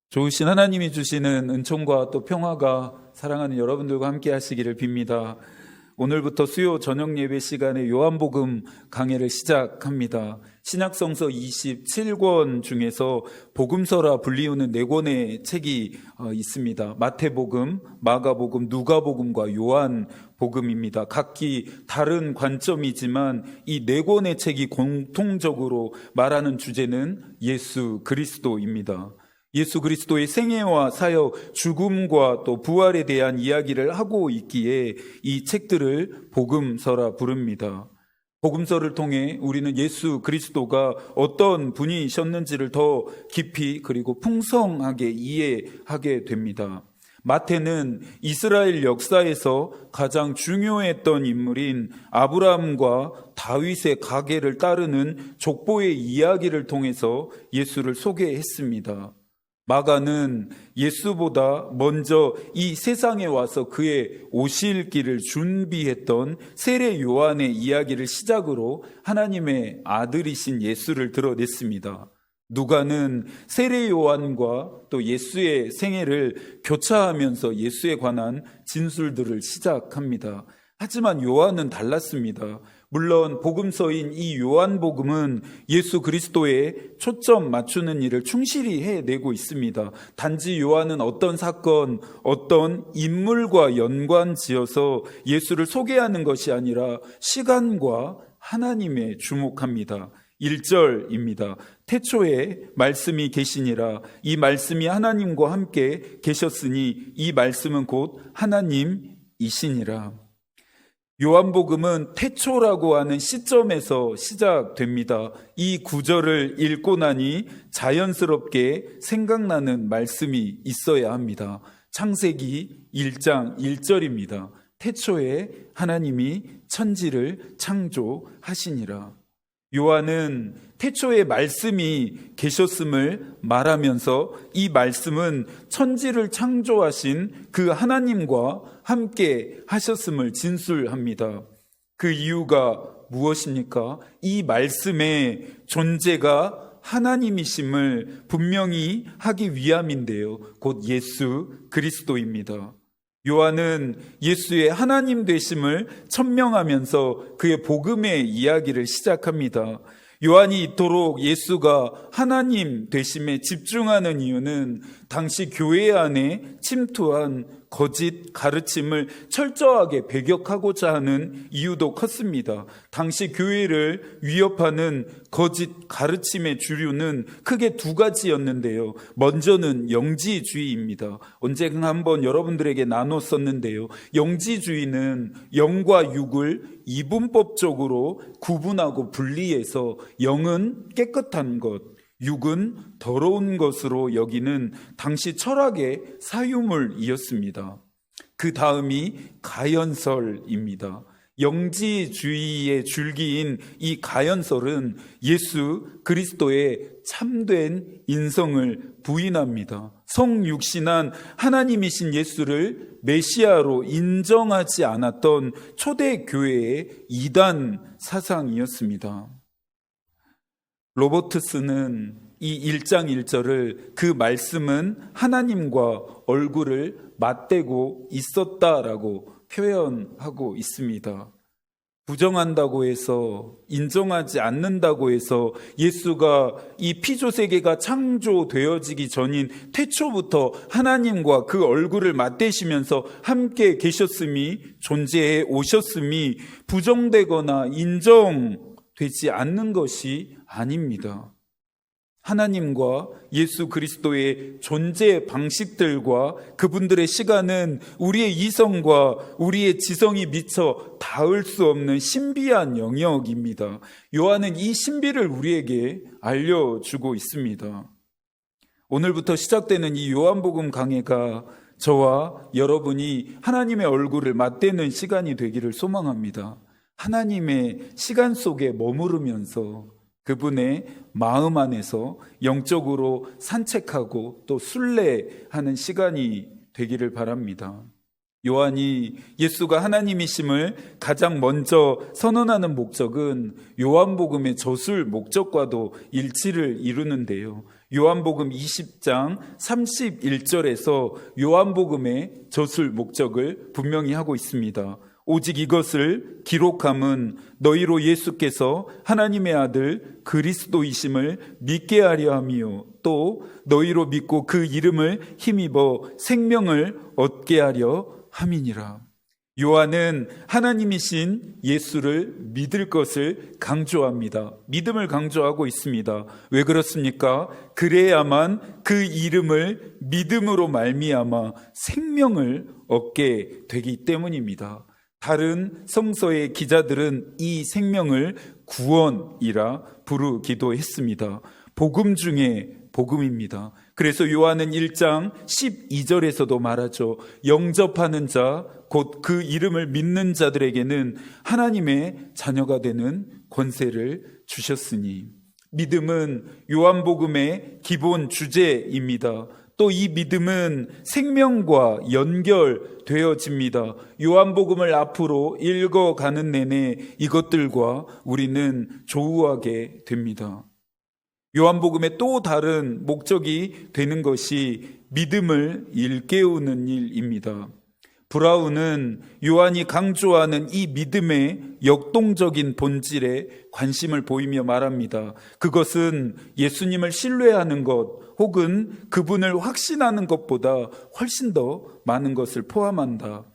좋으신 하나님이 주시는 은총과 또 평화가 사랑하는 여러분들과 함께 하시기를 빕니다. 오늘부터 수요 저녁 예배 시간에 요한복음 강해를 시작합니다. 신약성서 27권 중에서 복음서라 불리우는 4권의 책이 있습니다. 마태복음, 마가복음, 누가복음과 요한복음입니다. 각기 다른 관점이지만 이 4권의 책이 공통적으로 말하는 주제는 예수 그리스도입니다. 예수 그리스도의 생애와 사역, 죽음과 또 부활에 대한 이야기를 하고 있기에 이 책들을 복음서라 부릅니다. 복음서를 통해 우리는 예수 그리스도가 어떤 분이셨는지를 더 깊이 그리고 풍성하게 이해하게 됩니다. 마태는 이스라엘 역사에서 가장 중요했던 인물인 아브라함과 다윗의 가계를 따르는 족보의 이야기를 통해서 예수를 소개했습니다. 마가는 예수보다 먼저 이 세상에 와서 그의 오실 길을 준비했던 세례 요한의 이야기를 시작으로 하나님의 아들이신 예수를 드러냈습니다. 누가는 세례 요한과 또 예수의 생애를 교차하면서 예수에 관한 진술들을 시작합니다. 하지만 요한은 달랐습니다. 물론 복음서인 이 요한복음은 예수 그리스도에 초점 맞추는 일을 충실히 해내고 있습니다. 단지 요한은 어떤 사건, 어떤 인물과 연관지어서 예수를 소개하는 것이 아니라 시간과 하나님에 주목합니다. 1절입니다. 태초에 말씀이 계시니라. 이 말씀이 하나님과 함께 계셨으니 이 말씀은 곧 하나님이시니라. 요한복음은 태초라고 하는 시점에서 시작됩니다. 이 구절을 읽고 나니 자연스럽게 생각나는 말씀이 있어야 합니다. 창세기 1장 1절입니다. 태초에 하나님이 천지를 창조하시니라. 요한은 태초에 말씀이 계셨음을 말하면서 이 말씀은 천지를 창조하신 그 하나님과 함께 하셨음을 진술합니다. 그 이유가 무엇입니까? 이 말씀의 존재가 하나님이심을 분명히 하기 위함인데요. 곧 예수 그리스도입니다. 요한은 예수의 하나님 되심을 천명하면서 그의 복음의 이야기를 시작합니다. 요한이 이토록 예수가 하나님 되심에 집중하는 이유는 당시 교회 안에 침투한 거짓 가르침을 철저하게 배격하고자 하는 이유도 컸습니다. 당시 교회를 위협하는 거짓 가르침의 주류는 크게 2가지였는데요. 먼저는 영지주의입니다. 언젠가 한번 여러분들에게 나눴었는데요. 영지주의는 영과 육을 이분법적으로 구분하고 분리해서 영은 깨끗한 것, 육은 더러운 것으로 여기는 당시 철학의 사유물이었습니다. 그 다음이 가연설입니다. 영지주의의 줄기인 이 가연설은 예수 그리스도의 참된 인성을 부인합니다. 성육신한 하나님이신 예수를 메시아로 인정하지 않았던 초대교회의 이단 사상이었습니다. 로버트스는 이 1장 1절을 그 말씀은 하나님과 얼굴을 맞대고 있었다라고 표현하고 있습니다. 부정한다고 해서, 인정하지 않는다고 해서 예수가 이 피조세계가 창조되어지기 전인 태초부터 하나님과 그 얼굴을 맞대시면서 함께 계셨음이, 존재해 오셨음이 부정되거나 인정되지 않는 것이 아닙니다. 하나님과 예수 그리스도의 존재 방식들과 그분들의 시간은 우리의 이성과 우리의 지성이 미처 닿을 수 없는 신비한 영역입니다. 요한은 이 신비를 우리에게 알려주고 있습니다. 오늘부터 시작되는 이 요한복음 강해가 저와 여러분이 하나님의 얼굴을 맞대는 시간이 되기를 소망합니다. 하나님의 시간 속에 머무르면서 그분의 마음 안에서 영적으로 산책하고 또 순례하는 시간이 되기를 바랍니다. 요한이 예수가 하나님이심을 가장 먼저 선언하는 목적은 요한복음의 저술 목적과도 일치를 이루는데요. 요한복음 20장 31절에서 요한복음의 저술 목적을 분명히 하고 있습니다. 오직 이것을 기록함은 너희로 예수께서 하나님의 아들 그리스도이심을 믿게 하려 함이요 또 너희로 믿고 그 이름을 힘입어 생명을 얻게 하려 함이니라. 요한은 하나님이신 예수를 믿을 것을 강조합니다. 믿음을 강조하고 있습니다. 왜 그렇습니까? 그래야만 그 이름을 믿음으로 말미암아 생명을 얻게 되기 때문입니다. 다른 성서의 기자들은 이 생명을 구원이라 부르기도 했습니다. 복음 중에 복음입니다. 그래서 요한은 1장 12절에서도 말하죠. 영접하는 자, 곧 그 이름을 믿는 자들에게는 하나님의 자녀가 되는 권세를 주셨으니. 믿음은 요한복음의 기본 주제입니다. 또 이 믿음은 생명과 연결되어집니다. 요한복음을 앞으로 읽어가는 내내 이것들과 우리는 조우하게 됩니다. 요한복음의 또 다른 목적이 되는 것이 믿음을 일깨우는 일입니다. 브라운은 요한이 강조하는 이 믿음의 역동적인 본질에 관심을 보이며 말합니다. 그것은 예수님을 신뢰하는 것 혹은 그분을 확신하는 것보다 훨씬 더 많은 것을 포함한다.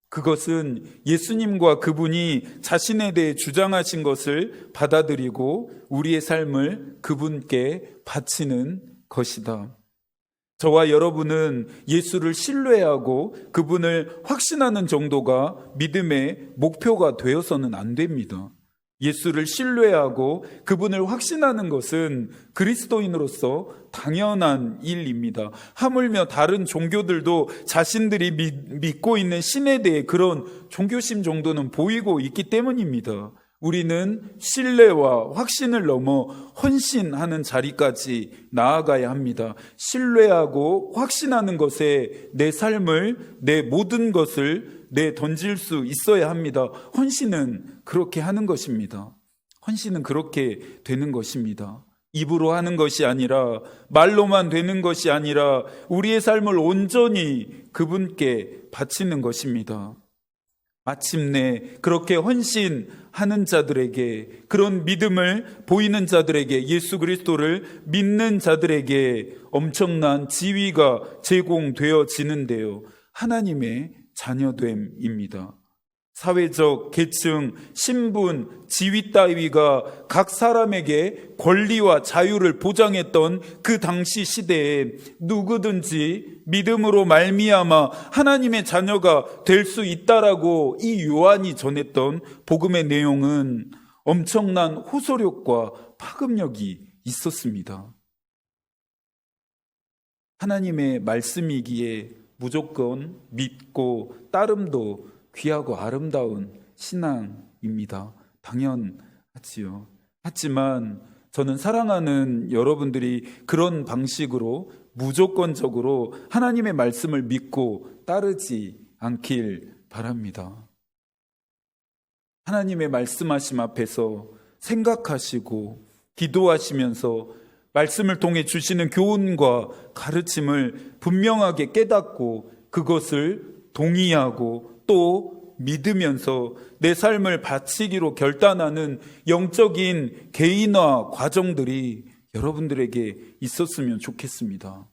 그것은 예수님과 그분이 자신에 대해 주장하신 것을 받아들이고 우리의 삶을 그분께 바치는 것이다. 저와 여러분은 예수를 신뢰하고 그분을 확신하는 정도가 믿음의 목표가 되어서는 안 됩니다. 예수를 신뢰하고 그분을 확신하는 것은 그리스도인으로서 당연한 일입니다. 하물며 다른 종교들도 자신들이 믿고 있는 신에 대해 그런 종교심 정도는 보이고 있기 때문입니다. 우리는 신뢰와 확신을 넘어 헌신하는 자리까지 나아가야 합니다. 신뢰하고 확신하는 것에 내 삶을, 내 모든 것을 던질 수 있어야 합니다. 헌신은 그렇게 하는 것입니다. 헌신은 그렇게 되는 것입니다. 입으로 하는 것이 아니라, 말로만 되는 것이 아니라 우리의 삶을 온전히 그분께 바치는 것입니다. 마침내 그렇게 헌신하는 자들에게, 그런 믿음을 보이는 자들에게, 예수 그리스도를 믿는 자들에게 엄청난 지위가 제공되어지는데요. 하나님의 자녀됨입니다. 사회적 계층, 신분, 지위 따위가 각 사람에게 권리와 자유를 보장했던 그 당시 시대에 누구든지 믿음으로 말미암아 하나님의 자녀가 될 수 있다라고 이 요한이 전했던 복음의 내용은 엄청난 호소력과 파급력이 있었습니다. 하나님의 말씀이기에 무조건 믿고 따름도 귀하고 아름다운 신앙입니다. 당연하지요. 하지만 저는 사랑하는 여러분들이 그런 방식으로 무조건적으로 하나님의 말씀을 믿고 따르지 않길 바랍니다. 하나님의 말씀하심 앞에서 생각하시고 기도하시면서 말씀을 통해 주시는 교훈과 가르침을 분명하게 깨닫고 그것을 동의하고 또 믿으면서 내 삶을 바치기로 결단하는 영적인 개인화 과정들이 여러분들에게 있었으면 좋겠습니다.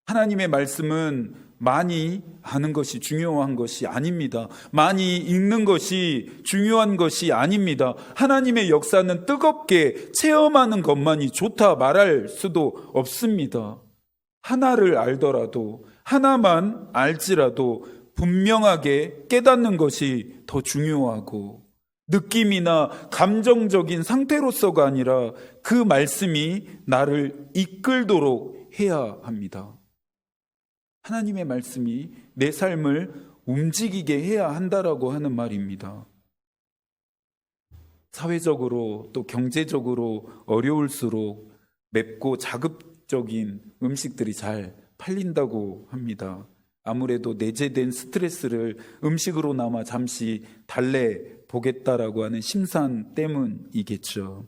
하나님의 말씀은 많이 아는 것이 중요한 것이 아닙니다. 많이 읽는 것이 중요한 것이 아닙니다. 하나님의 역사는 뜨겁게 체험하는 것만이 좋다 말할 수도 없습니다. 하나를 알더라도, 하나만 알지라도 분명하게 깨닫는 것이 더 중요하고, 느낌이나 감정적인 상태로서가 아니라 그 말씀이 나를 이끌도록 해야 합니다. 하나님의 말씀이 내 삶을 움직이게 해야 한다라고 하는 말입니다. 사회적으로 또 경제적으로 어려울수록 맵고 자극적인 음식들이 잘 팔린다고 합니다. 아무래도 내재된 스트레스를 음식으로나마 잠시 달래보겠다라고 하는 심산 때문이겠죠.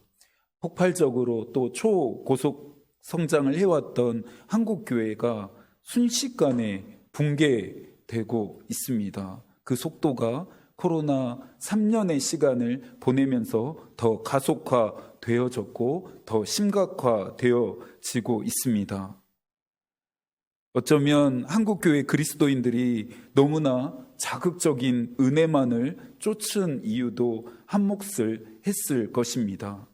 폭발적으로 또 초고속 성장을 해왔던 한국교회가 순식간에 붕괴되고 있습니다. 그 속도가 코로나 3년의 시간을 보내면서 더 가속화되어졌고 더 심각화되어지고 있습니다. 어쩌면 한국교회 그리스도인들이 너무나 자극적인 은혜만을 쫓은 이유도 한몫을 했을 것입니다.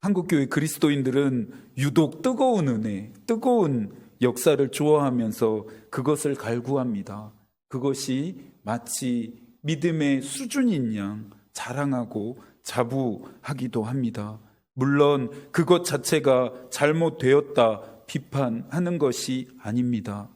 한국교회 그리스도인들은 유독 뜨거운 은혜, 뜨거운 역사를 좋아하면서 그것을 갈구합니다. 그것이 마치 믿음의 수준인 양 자랑하고 자부하기도 합니다. 물론 그것 자체가 잘못되었다 비판하는 것이 아닙니다.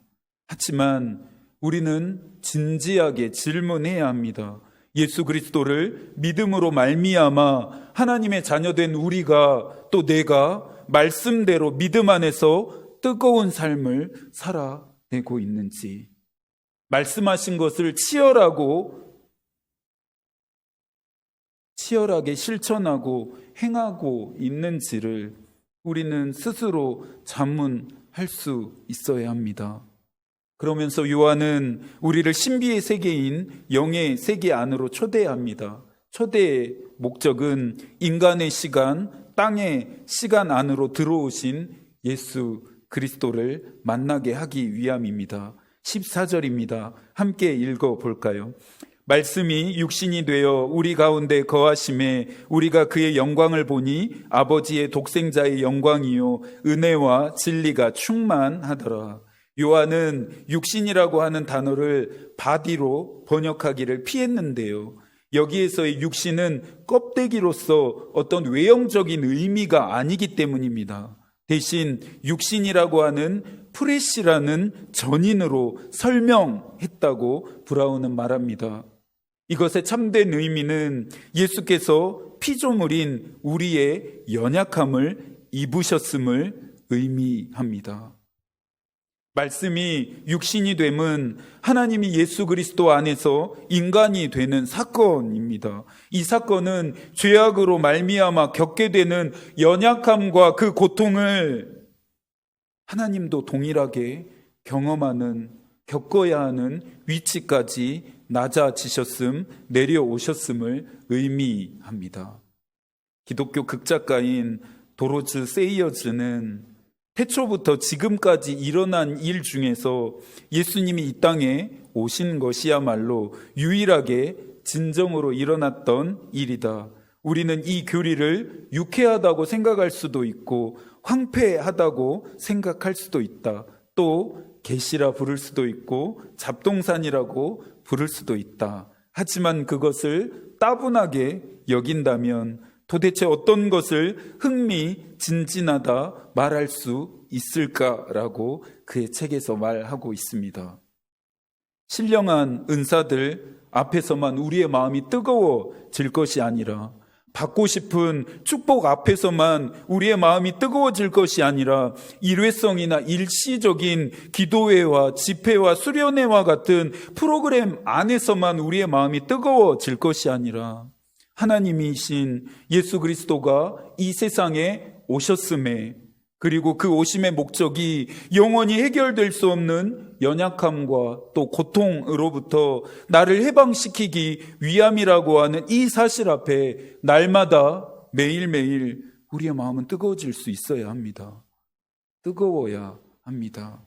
하지만 우리는 진지하게 질문해야 합니다. 예수 그리스도를 믿음으로 말미암아 하나님의 자녀된 우리가 또 내가 말씀대로 믿음 안에서 뜨거운 삶을 살아내고 있는지, 말씀하신 것을 치열하게 실천하고 행하고 있는지를 우리는 스스로 자문할 수 있어야 합니다. 그러면서 요한은 우리를 신비의 세계인 영의 세계 안으로 초대합니다. 초대의 목적은 인간의 시간, 땅의 시간 안으로 들어오신 예수 그리스도를 만나게 하기 위함입니다. 14절입니다. 함께 읽어볼까요? 말씀이 육신이 되어 우리 가운데 거하심에 우리가 그의 영광을 보니 아버지의 독생자의 영광이요 은혜와 진리가 충만하더라. 요한은 육신이라고 하는 단어를 바디로 번역하기를 피했는데요. 여기에서의 육신은 껍데기로서 어떤 외형적인 의미가 아니기 때문입니다. 대신 육신이라고 하는 프레시라는 전인으로 설명했다고 브라운은 말합니다. 이것의 참된 의미는 예수께서 피조물인 우리의 연약함을 입으셨음을 의미합니다. 말씀이 육신이 됨은 하나님이 예수 그리스도 안에서 인간이 되는 사건입니다. 이 사건은 죄악으로 말미암아 겪게 되는 연약함과 그 고통을 하나님도 동일하게 겪어야 하는 위치까지 낮아지셨음, 내려오셨음을 의미합니다. 기독교 극작가인 도로즈 세이어즈는 태초부터 지금까지 일어난 일 중에서 예수님이 이 땅에 오신 것이야말로 유일하게 진정으로 일어났던 일이다. 우리는 이 교리를 유쾌하다고 생각할 수도 있고 황폐하다고 생각할 수도 있다. 또 계시라 부를 수도 있고 잡동산이라고 부를 수도 있다. 하지만 그것을 따분하게 여긴다면 도대체 어떤 것을 흥미진진하다 말할 수 있을까라고 그의 책에서 말하고 있습니다. 신령한 은사들 앞에서만 우리의 마음이 뜨거워질 것이 아니라, 받고 싶은 축복 앞에서만 우리의 마음이 뜨거워질 것이 아니라, 일회성이나 일시적인 기도회와 집회와 수련회와 같은 프로그램 안에서만 우리의 마음이 뜨거워질 것이 아니라, 하나님이신 예수 그리스도가 이 세상에 오셨음에, 그리고 그 오심의 목적이 영원히 해결될 수 없는 연약함과 또 고통으로부터 나를 해방시키기 위함이라고 하는 이 사실 앞에 날마다 매일매일 우리의 마음은 뜨거워질 수 있어야 합니다. 뜨거워야 합니다.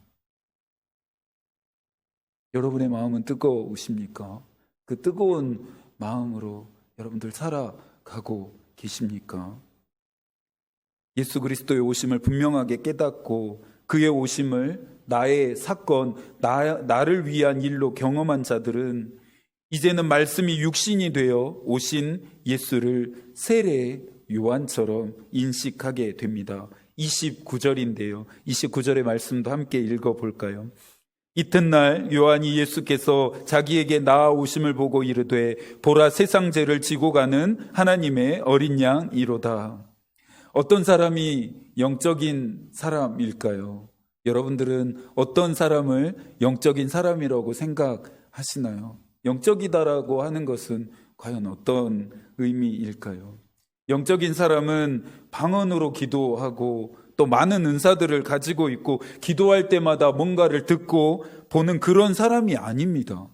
여러분의 마음은 뜨거우십니까? 그 뜨거운 마음으로 여러분들 살아가고 계십니까? 예수 그리스도의 오심을 분명하게 깨닫고 그의 오심을 나의 사건, 나를 위한 일로 경험한 자들은 이제는 말씀이 육신이 되어 오신 예수를 세례 요한처럼 인식하게 됩니다. 29절인데요. 29절의 말씀도 함께 읽어볼까요? 이튿날 요한이 예수께서 자기에게 나아오심을 보고 이르되 보라 세상 죄를 지고 가는 하나님의 어린 양이로다. 어떤 사람이 영적인 사람일까요? 여러분들은 어떤 사람을 영적인 사람이라고 생각하시나요? 영적이다라고 하는 것은 과연 어떤 의미일까요? 영적인 사람은 방언으로 기도하고 또 많은 은사들을 가지고 있고 기도할 때마다 뭔가를 듣고 보는 그런 사람이 아닙니다.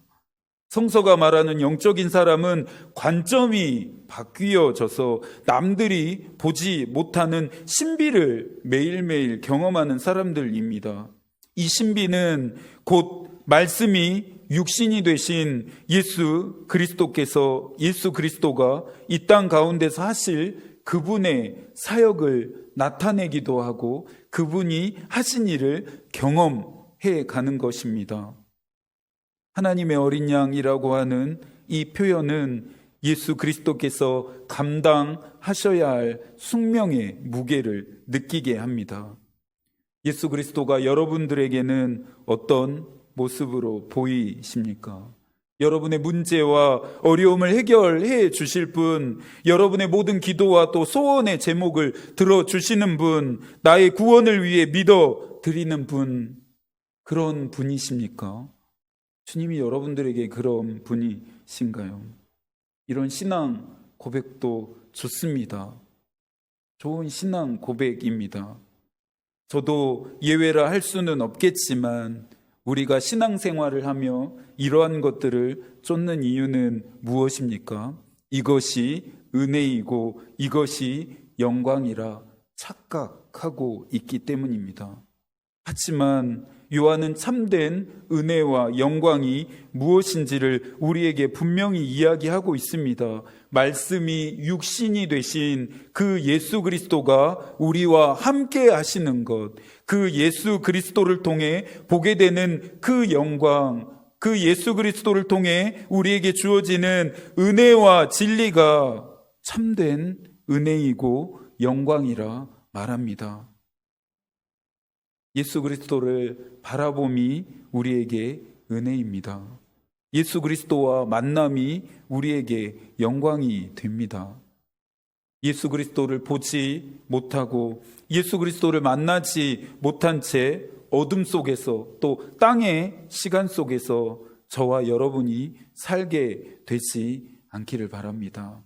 성서가 말하는 영적인 사람은 관점이 바뀌어져서 남들이 보지 못하는 신비를 매일매일 경험하는 사람들입니다. 이 신비는 곧 말씀이 육신이 되신 예수 그리스도가 이 땅 가운데서 하실 그분의 사역을 나타내기도 하고 그분이 하신 일을 경험해 가는 것입니다. 하나님의 어린 양이라고 하는 이 표현은 예수 그리스도께서 감당하셔야 할 숙명의 무게를 느끼게 합니다. 예수 그리스도가 여러분들에게는 어떤 모습으로 보이십니까? 여러분의 문제와 어려움을 해결해 주실 분, 여러분의 모든 기도와 또 소원의 제목을 들어주시는 분, 나의 구원을 위해 믿어 드리는 분, 그런 분이십니까? 주님이 여러분들에게 그런 분이신가요? 이런 신앙 고백도 좋습니다. 좋은 신앙 고백입니다. 저도 예외라 할 수는 없겠지만 우리가 신앙생활을 하며 이러한 것들을 쫓는 이유는 무엇입니까? 이것이 은혜이고 이것이 영광이라 착각하고 있기 때문입니다. 하지만 요한은 참된 은혜와 영광이 무엇인지를 우리에게 분명히 이야기하고 있습니다. 말씀이 육신이 되신 그 예수 그리스도가 우리와 함께 하시는 것, 그 예수 그리스도를 통해 보게 되는 그 영광, 그 예수 그리스도를 통해 우리에게 주어지는 은혜와 진리가 참된 은혜이고 영광이라 말합니다. 예수 그리스도를 바라봄이 우리에게 은혜입니다. 예수 그리스도와 만남이 우리에게 영광이 됩니다. 예수 그리스도를 보지 못하고 예수 그리스도를 만나지 못한 채 어둠 속에서 또 땅의 시간 속에서 저와 여러분이 살게 되지 않기를 바랍니다.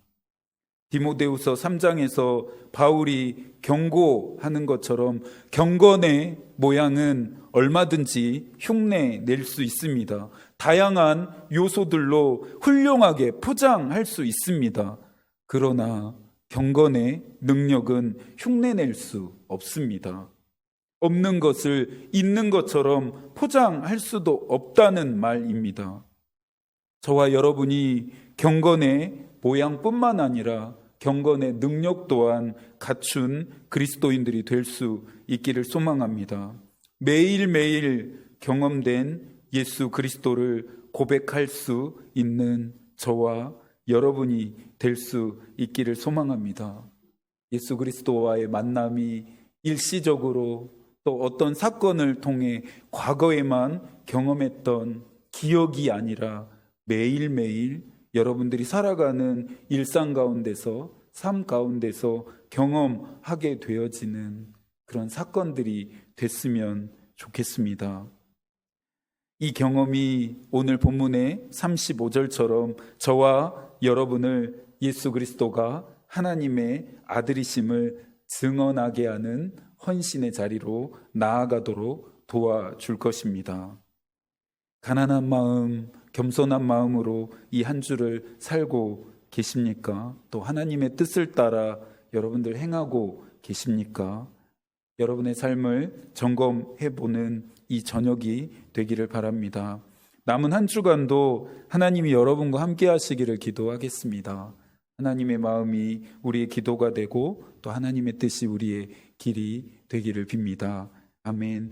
디모데후서 3장에서 바울이 경고하는 것처럼 경건의 모양은 얼마든지 흉내 낼 수 있습니다. 다양한 요소들로 훌륭하게 포장할 수 있습니다. 그러나 경건의 능력은 흉내낼 수 없습니다. 없는 것을 있는 것처럼 포장할 수도 없다는 말입니다. 저와 여러분이 경건의 모양뿐만 아니라 경건의 능력 또한 갖춘 그리스도인들이 될 수 있기를 소망합니다. 매일매일 경험된 예수 그리스도를 고백할 수 있는 저와 여러분이 될 수 있기를 소망합니다. 예수 그리스도와의 만남이 일시적으로 또 어떤 사건을 통해 과거에만 경험했던 기억이 아니라 매일매일 여러분들이 살아가는 일상 가운데서, 삶 가운데서 경험하게 되어지는 그런 사건들이 됐으면 좋겠습니다. 이 경험이 오늘 본문의 35절처럼 저와 여러분을 예수 그리스도가 하나님의 아들이심을 증언하게 하는 헌신의 자리로 나아가도록 도와줄 것입니다. 가난한 마음, 겸손한 마음으로 이 한 주를 살고 계십니까? 또 하나님의 뜻을 따라 여러분들 행하고 계십니까? 여러분의 삶을 점검해보는 이 저녁이 되기를 바랍니다. 남은 한 주간도 하나님이 여러분과 함께 하시기를 기도하겠습니다. 하나님의 마음이 우리의 기도가 되고 또 하나님의 뜻이 우리의 길이 되기를 빕니다. 아멘.